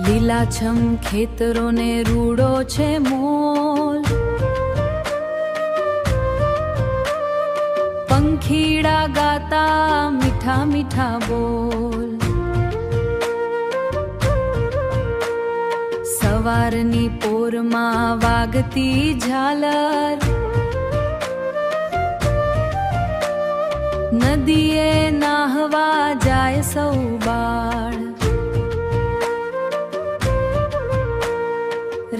લીલાછમ ખેતરોને રૂડો છે મોલ, પંખીડા ગાતા મીઠા મીઠા બોલ, સવારની પોરમાં વાગતી ઝાલર, નદીએ નાહવા જાય સૌ બાળ,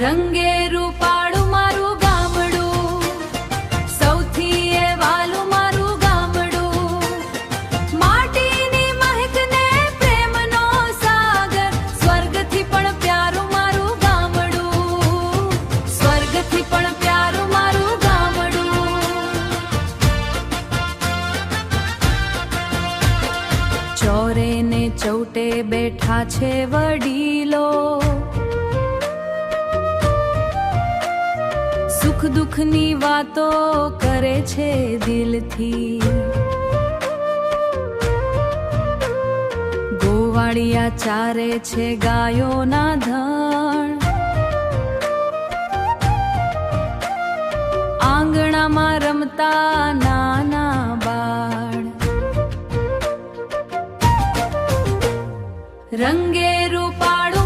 રંગે રૂપાળું મારું ગામડું, સૌથી એ વાલું મારું ગામડું, માટીની મહેકને પ્રેમનો સાગર, સ્વર્ગથી પણ પ્યારું મારું ગામડું, સ્વર્ગથી પણ પ્યારું મારું ગામડું. ચોરે ને ચૌટે બેઠા છે વડીલો, સુખ દુઃખની વાતો કરે છે દિલથી, ગોવાળિયા ચારે છે ગાયોના ધણ, આંગણામાં રમતા નાના બાળ, રંગે રૂપાળું